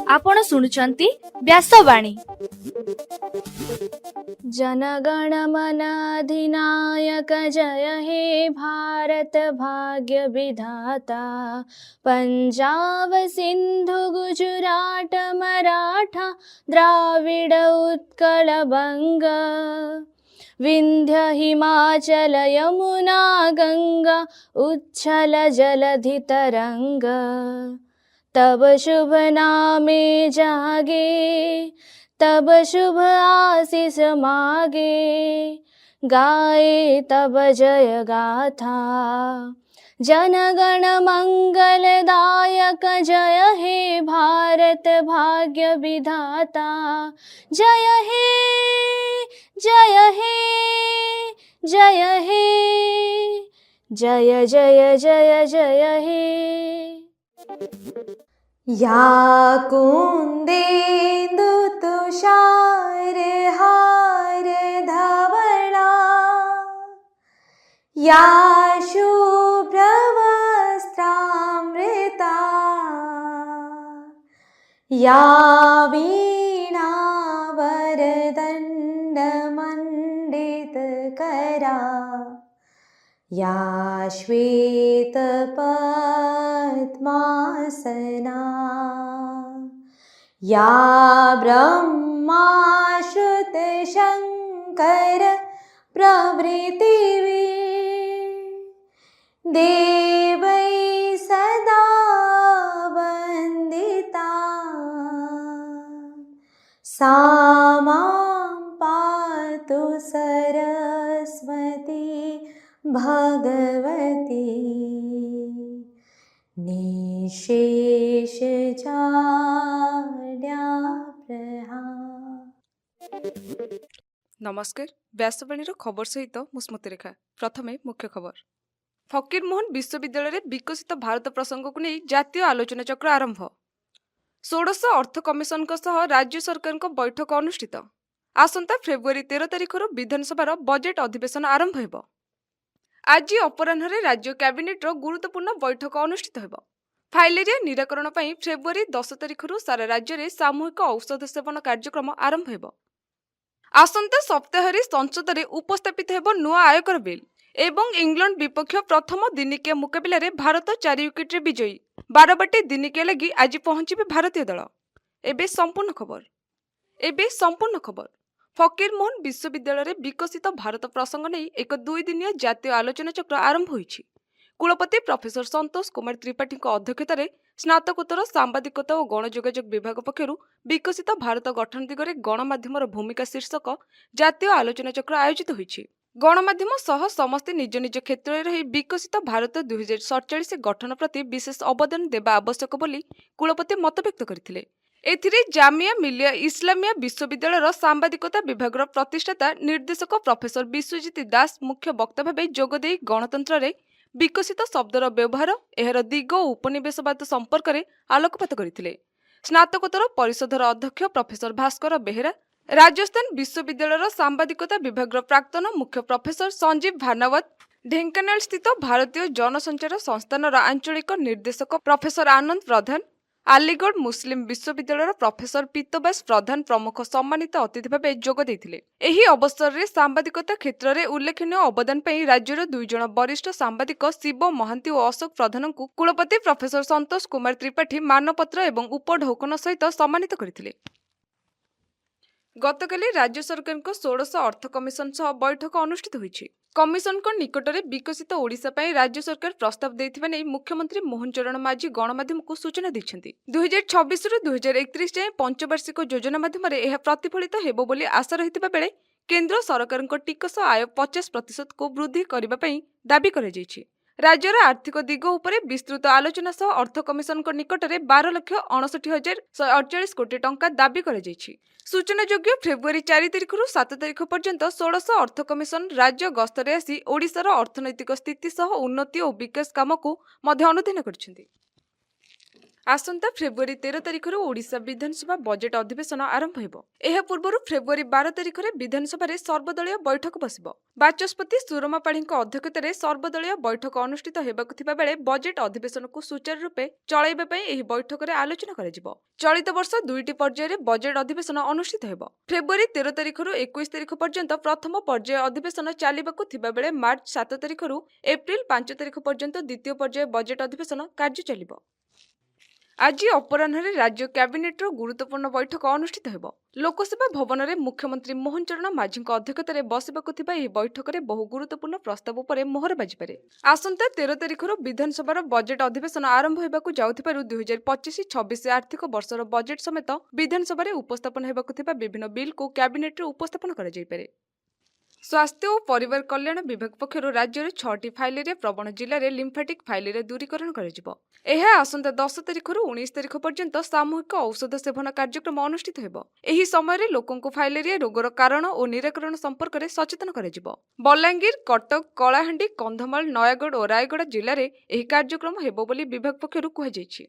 आपण शुणुचंती व्यासवाणी। जनगण मन अधिनायक जय हे भारत भाग्य विधाता। पंजाब सिंधु गुजरात मराठा द्राविड उत्कल बंग। विंध्य हिमाचल यमुना गंगा उच्छल जलधि तरंग। तब शुभ नामे जागे तब शुभ आशीष मागे। गाए तब जय गाथा जनगण मंगलदायक जय हे भारत भाग्य विधाता। जय हे जय हे जय हे जय जय जय जय हे। या कुंदेन्दु तुषार हार धवला। या शुभ्र वस्त्रामृता। या वीणा वरदंड मंडित करा। या श्वेत पद्मासना। या ब्रह्मा श्रुत शंकर प्रभृति देवै सदा वंदिता। सा मां पातु सरस्वती भगवती। निशेष नमस्कार व्यासवाणी खबर सहित मुस्मृति रेखा। प्रथमे मुख्य खबर। फकीरमोहन विश्वविद्यालय विकसित भारत प्रसंग को नहीं जातीय आलोचना चक्र आरंभ। 16 अर्थ कमिशन राज्य सरकार बैठक अनुष्ठित। आसंता फेब्रुआरी 13 तारिख विधानसभा बजेट अधिवेशन आरंभ हो। आज अपराह्न राज्य कैबिनेट गुरुत्वपूर्ण बैठक अनुष्ठित हो। फाइलेरिया निराकरण पर फेब्रुआरी 10 तारिख सारा राज्य में सामूहिक औषध सेवन कार्यक्रम आरंभ हो। आसंता सप्ताह संसद में उपस्थापित हो नुआ आयकर बिल एवं इंग्लैंड विपक्ष प्रथम दिनिकिया मुकाबला भारत 4 विकेट विजयी। 12 बाटे दिनिकिया लगी आज पहुंचे भारतीय दल। एबे संपूर्ण खबर। फकीरमोहन विश्वविद्यालय विकसित भारत प्रसंग नहीं एक 2 दिनिया जातीय आलोचना चक्र आरंभ होईछि। कुलपति प्रोफेसर संतोष कुमार त्रिपाठी अध्यक्षतार स्नातकोत्तर सांबादिकता और गणयोगाजोग विभाग पक्षर विकसित भारत गठन दिगरे गणमाध्यमर भूमिका शीर्षक जातीय आलोचना चक्र आयोजित होईछि। गणमाध्यम सह समस्ते निज निज क्षेत्र में रही विकसित भारत 2047 गठन प्रति विशेष अवदान देवा आवश्यक बोली कुलपति मत व्यक्त करथिले। एथिरे जामिया मिलिया इस्लामिया विश्वविद्यालय सांबादिकता विभाग प्रतिष्ठाता निर्देशक प्रोफेसर विश्वजित दास मुख्य वक्ता भाव जोगदे गणतंत्र रे विकसित शब्दर व्यवहार एहर दिग और उपनिवेशवाद संपर्क में आलोकपात करथिले। स्नातकोत्तर परिषदर अध्यक्ष प्रोफेसर भास्कर बेहेरा, राजस्थान विश्वविद्यालय सांबादिकता विभाग प्राक्तन मुख्य प्रोफेसर संजीव भानावत, ढेंकानाल स्थित भारतीय जनसंचार संस्थान आंचलिक निर्देशक प्रोफेसर आनंद प्रधान, आलीगढ़ मुस्लिम विश्वविद्यालय प्रोफेसर पीतबास प्रधान प्रमुख सम्मानित अतिथि भाव जोग देथिले। एही अवसर में सांबादिकता क्षेत्र में उल्लेखनीय अवदान पर राज्यर 2 जन वरिष्ठ सांबादिक शिव महांती और अशोक प्रधान को कुलपति प्रोफेसर संतोष कुमार त्रिपाठी मानपत्र एवं उपढौकन सहित सम्मानित करथिले। गतकाली राज्य सरकार 16 अर्थ कमिशन सह बैठक अनुष्ठित होईछि। कमिशन को निकट में विकसित ओडिशा पई राज्य सरकार प्रस्ताव देथिबा नै मुख्यमंत्री मोहन चरण माझी गणमाध्यम को सूचना दैछन्ति। 2026 रु 2031 जाए पंचवार्षिक योजना माध्यम यह प्रतिफलित हेबो बोली आशा रहितबा बेले केंद्र सरकार टिकस आय 50% को वृद्धि करबा पई दाबी करा जायछि। राज्यर आर्थिक दिग उपरे विस्तृत आलोचना सह अर्थ कमिशन निकट में 12,59,148 कोटी टंका दाबी करा जायछि। सूचनायोग्य फेब्रुआरी 4 तारिख रु 7 तारिख पर्यंत 16 अर्थ कमिशन राज्य गस्तरे आसी ओडिशार अर्थनैतिक स्थिति सह उन्नति और विकास काम को अनुधान करछन्ति। ଆସନ୍ତା ଫେବୃଆରୀ 13 ତାରିଖରୁ ଓଡ଼ିଶା ବିଧାନସଭା ବଜେଟ୍ ଅଧିବେଶନ ଆରମ୍ଭ ହେବ। ଏହା ପୂର୍ବରୁ ଫେବୃଆରୀ 12 ତାରିଖରେ ବିଧାନସଭାରେ ସର୍ବଦଳୀୟ ବୈଠକ ବସିବ। ବାଚସ୍ପତି ସୁରମା ପାଢ଼ୀଙ୍କ ଅଧ୍ୟକ୍ଷତାରେ ସର୍ବଦଳୀୟ ବୈଠକ ଅନୁଷ୍ଠିତ ହେବାକୁ ଥିବା ବେଳେ ବଜେଟ୍ ଅଧିବେଶନକୁ ସୁଚାରୁ ରୂପେ ଚଳାଇବା ପାଇଁ ଏହି ବୈଠକରେ ଆଲୋଚନା କରାଯିବ। ଚଳିତ ବର୍ଷ 2ଟି ପର୍ଯ୍ୟାୟରେ ବଜେଟ୍ ଅଧିବେଶନ ଅନୁଷ୍ଠିତ ହେବ। ଫେବୃଆରୀ 13 ତାରିଖରୁ 21 ତାରିଖ ପର୍ଯ୍ୟନ୍ତ ପ୍ରଥମ ପର୍ଯ୍ୟାୟ ଅଧିବେଶନ ଚାଲିବାକୁ ଥିବା ବେଳେ ମାର୍ଚ୍ଚ 7 ତାରିଖରୁ ଏପ୍ରିଲ 5 ତାରିଖ ପର୍ଯ୍ୟନ୍ତ ଦ୍ୱିତୀୟ ପର୍ଯ୍ୟାୟ ବଜେଟ୍ ଅଧିବେଶନ କାର୍ଯ୍ୟ ଚାଲିବ। ଆଜି ଅପରାହ୍ନରେ ରାଜ୍ୟ କ୍ୟାବିନେଟ୍ର ଗୁରୁତ୍ୱପୂର୍ଣ୍ଣ ବୈଠକ ଅନୁଷ୍ଠିତ ହେବ। ଲୋକସେବା ଭବନରେ ମୁଖ୍ୟମନ୍ତ୍ରୀ ମୋହନ ଚରଣ ମାଝୀଙ୍କ ଅଧ୍ୟକ୍ଷତାରେ ବସିବାକୁ ଥିବା ଏହି ବୈଠକରେ ବହୁ ଗୁରୁତ୍ୱପୂର୍ଣ୍ଣ ପ୍ରସ୍ତାବ ଉପରେ ମୋହର ବାଜିପାରେ। ଆସନ୍ତା 13 ତାରିଖରୁ ବିଧାନସଭାର ବଜେଟ୍ ଅଧିବେଶନ ଆରମ୍ଭ ହେବାକୁ ଯାଉଥିବାରୁ 2025-26 ଆର୍ଥିକ ବର୍ଷର ବଜେଟ୍ ସମେତ ବିଧାନସଭାରେ ଉପସ୍ଥାପନ ହେବାକୁ ଥିବା ବିଭିନ୍ନ ବିଲ୍କୁ କ୍ୟାବିନେଟ୍ରେ ଉପସ୍ଥାପନ କରାଯାଇପାରେ। ସ୍ୱାସ୍ଥ୍ୟ ଓ ପରିବାର କଲ୍ୟାଣ ବିଭାଗ ପକ୍ଷରୁ ରାଜ୍ୟରେ 6ଟି ଫାଇଲେରିଆ ପ୍ରବଣ ଜିଲ୍ଲାରେ ଲିମ୍ଫାଟିକ୍ ଫାଇଲେରିଆ ଦୂରୀକରଣ କରାଯିବ। ଏହା ଆସନ୍ତା 10 ତାରିଖରୁ 19 ତାରିଖ ପର୍ଯ୍ୟନ୍ତ ସାମୂହିକ ଔଷଧ ସେବନ କାର୍ଯ୍ୟକ୍ରମ ଅନୁଷ୍ଠିତ ହେବ। ଏହି ସମୟରେ ଲୋକଙ୍କୁ ଫାଇଲେରିଆ ରୋଗର କାରଣ ଓ ନିରାକରଣ ସମ୍ପର୍କରେ ସଚେତନ କରାଯିବ। ବଲାଙ୍ଗୀର, କଟକ, କଳାହାଣ୍ଡି, କନ୍ଧମାଳ, ନୟାଗଡ଼ ଓ ରାୟଗଡ଼ା ଜିଲ୍ଲାରେ ଏହି କାର୍ଯ୍ୟକ୍ରମ ହେବ ବୋଲି ବିଭାଗ ପକ୍ଷରୁ କୁହାଯାଇଛି।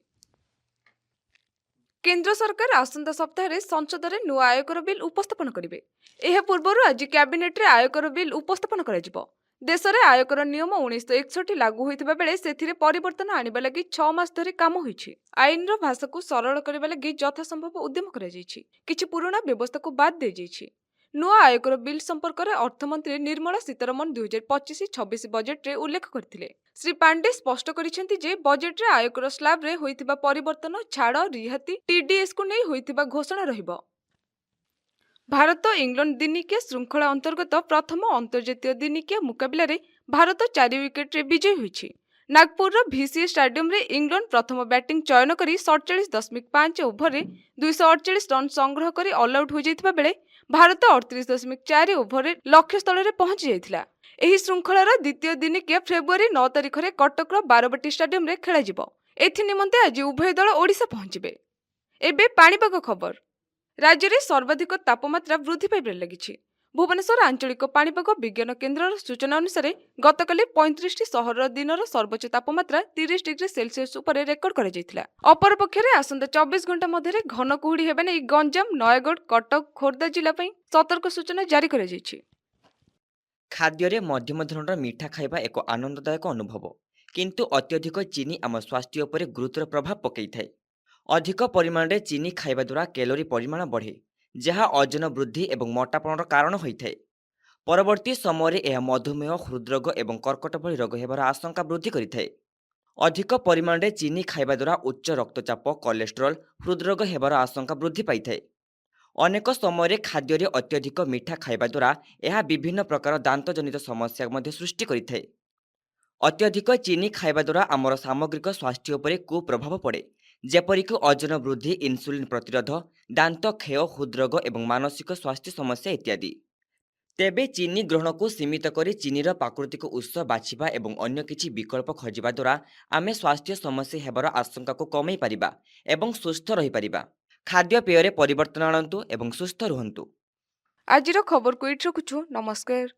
କେନ୍ଦ୍ର ସରକାର ଆସନ୍ତା ସପ୍ତାହରେ ସଂସଦରେ ନୂଆ ଆୟକର ବିଲ୍ ଉପସ୍ଥାପନ କରିବେ। ଏହା ପୂର୍ବରୁ ଆଜି କ୍ୟାବିନେଟ୍ରେ ଆୟକର ବିଲ୍ ଉପସ୍ଥାପନ କରାଯିବ। ଦେଶରେ ଆୟକର ନିୟମ 1961 ଲାଗୁ ହୋଇଥିବା ବେଳେ ସେଥିରେ ପରିବର୍ତ୍ତନ ଆଣିବା ଲାଗି 6 ମାସ ଧରି କାମ ହୋଇଛି। ଆଇନର ଭାଷାକୁ ସରଳ କରିବା ଲାଗି ଯଥାସମ୍ଭବ ଉଦ୍ୟମ କରାଯାଇଛି। କିଛି ପୁରୁଣା ବ୍ୟବସ୍ଥାକୁ ବାଦ୍ ଦିଆଯାଇଛି। ନୂଆ ଆୟକର ବିଲ୍ ସମ୍ପର୍କରେ ଅର୍ଥମନ୍ତ୍ରୀ ନିର୍ମଳା ସୀତାରମଣ 2025-26 ବଜେଟ୍ରେ ଉଲ୍ଲେଖ କରିଥିଲେ। ଶ୍ରୀ ପାଣ୍ଡେ ସ୍ପଷ୍ଟ କରିଛନ୍ତି ଯେ ବଜେଟ୍ରେ ଆୟକର ସ୍ଲାବ୍ରେ ହୋଇଥିବା ପରିବର୍ତ୍ତନ, ଛାଡ଼, ରିହାତି, ଟିଡିଏସ୍କୁ ନେଇ ହୋଇଥିବା ଘୋଷଣା ରହିବ। ଭାରତ ଇଂଲଣ୍ଡ ଦିନିକିଆ ଶୃଙ୍ଖଳା ଅନ୍ତର୍ଗତ ପ୍ରଥମ ଅନ୍ତର୍ଜାତୀୟ ଦିନିକିଆ ମୁକାବିଲାରେ ଭାରତ 4 ୱିକେଟ୍ରେ ବିଜୟୀ ହୋଇଛି। ନାଗପୁରର ଭିସିଏ ଷ୍ଟାଡିୟମରେ ଇଂଲଣ୍ଡ ପ୍ରଥମ ବ୍ୟାଟିଂ ଚୟନ କରି 47.5 ଓଭରରେ 248 ରନ୍ ସଂଗ୍ରହ କରି ଅଲ୍ଆଉଟ୍ ହୋଇଯାଇଥିବା ବେଳେ ଭାରତ 38.4 ଓଭରରେ ଲକ୍ଷ୍ୟସ୍ଥଳରେ ପହଞ୍ଚି ଯାଇଥିଲା। ଏହି ଶୃଙ୍ଖଳାର ଦ୍ୱିତୀୟ ଦିନିକିଆ ଫେବୃଆରୀ 9 ତାରିଖରେ କଟକର ବାରବାଟୀ ଷ୍ଟାଡିୟମରେ ଖେଳାଯିବ। ଏଥିନିମନ୍ତେ ଆଜି ଉଭୟ ଦଳ ଓଡ଼ିଶା ପହଞ୍ଚିବେ। ଏବେ ପାଣିପାଗ ଖବର। ରାଜ୍ୟରେ ସର୍ବାଧିକ ତାପମାତ୍ରା ବୃଦ୍ଧି ପାଇବାରେ ଲାଗିଛି। ଭୁବନେଶ୍ୱର ଆଞ୍ଚଳିକ ପାଣିପାଗ ବିଜ୍ଞାନ କେନ୍ଦ୍ରର ସୂଚନା ଅନୁସାରେ ଗତକାଲି 35ଟି ସହରର ଦିନର ସର୍ବୋଚ୍ଚ ତାପମାତ୍ରା 30 ଡିଗ୍ରୀ ସେଲସିୟସ୍ ଉପରେ ରେକର୍ଡ କରାଯାଇଥିଲା। ଅପରପକ୍ଷରେ ଆସନ୍ତା 24 ଘଣ୍ଟା ମଧ୍ୟରେ ଘନ କୁହୁଡ଼ି ହେବା ନେଇ ଗଞ୍ଜାମ, ନୟାଗଡ଼, କଟକ, ଖୋର୍ଦ୍ଧା ଜିଲ୍ଲା ପାଇଁ ସତର୍କ ସୂଚନା ଜାରି କରାଯାଇଛି। ଖାଦ୍ୟରେ ମଧ୍ୟମ ଧରଣର ମିଠା ଖାଇବା ଏକ ଆନନ୍ଦଦାୟକ ଅନୁଭବ, କିନ୍ତୁ ଅତ୍ୟଧିକ ଚିନି ଆମ ସ୍ୱାସ୍ଥ୍ୟ ଉପରେ ଗୁରୁତର ପ୍ରଭାବ ପକାଇଥାଏ। ଅଧିକ ପରିମାଣରେ ଚିନି ଖାଇବା ଦ୍ୱାରା କ୍ୟାଲୋରି ପରିମାଣ ବଢ଼େ, ଯାହା ଓଜନ ବୃଦ୍ଧି ଏବଂ ମୋଟାପଣର କାରଣ ହୋଇଥାଏ। ପରବର୍ତ୍ତୀ ସମୟରେ ଏହା ମଧୁମେହ, ହୃଦରୋଗ ଏବଂ କର୍କଟ ଭଳି ରୋଗ ହେବାର ଆଶଙ୍କା ବୃଦ୍ଧି କରିଥାଏ। ଅଧିକ ପରିମାଣରେ ଚିନି ଖାଇବା ଦ୍ୱାରା ଉଚ୍ଚ ରକ୍ତଚାପ, କୋଲେଷ୍ଟ୍ରଲ୍, ହୃଦରୋଗ ହେବାର ଆଶଙ୍କା ବୃଦ୍ଧି ପାଇଥାଏ। ଅନେକ ସମୟରେ ଖାଦ୍ୟରେ ଅତ୍ୟଧିକ ମିଠା ଖାଇବା ଦ୍ୱାରା ଏହା ବିଭିନ୍ନ ପ୍ରକାର ଦାନ୍ତଜନିତ ସମସ୍ୟା ମଧ୍ୟ ସୃଷ୍ଟି କରିଥାଏ। ଅତ୍ୟଧିକ ଚିନି ଖାଇବା ଦ୍ୱାରା ଆମର ସାମଗ୍ରିକ ସ୍ୱାସ୍ଥ୍ୟ ଉପରେ କୁପ୍ରଭାବ ପଡ଼େ, ଯେପରିକି ଓଜନ ବୃଦ୍ଧି, ଇନସୁଲିନ୍ ପ୍ରତିରୋଧ, ଦାନ୍ତ କ୍ଷୟ, ହୃଦରୋଗ ଏବଂ ମାନସିକ ସ୍ୱାସ୍ଥ୍ୟ ସମସ୍ୟା ଇତ୍ୟାଦି। ତେବେ ଚିନି ଗ୍ରହଣକୁ ସୀମିତ କରି ଚିନିର ପ୍ରାକୃତିକ ଉତ୍ସ ବାଛିବା ଏବଂ ଅନ୍ୟ କିଛି ବିକଳ୍ପ ଖୋଜିବା ଦ୍ୱାରା ଆମେ ସ୍ୱାସ୍ଥ୍ୟ ସମସ୍ୟା ହେବାର ଆଶଙ୍କାକୁ କମାଇ ପାରିବା ଏବଂ ସୁସ୍ଥ ରହିପାରିବା। ଖାଦ୍ୟପେୟରେ ପରିବର୍ତ୍ତନ ଆଣନ୍ତୁ ଏବଂ ସୁସ୍ଥ ରୁହନ୍ତୁ। ଆଜିର ଖବରକୁ ଏଇଠି ରଖୁଛୁ। ନମସ୍କାର।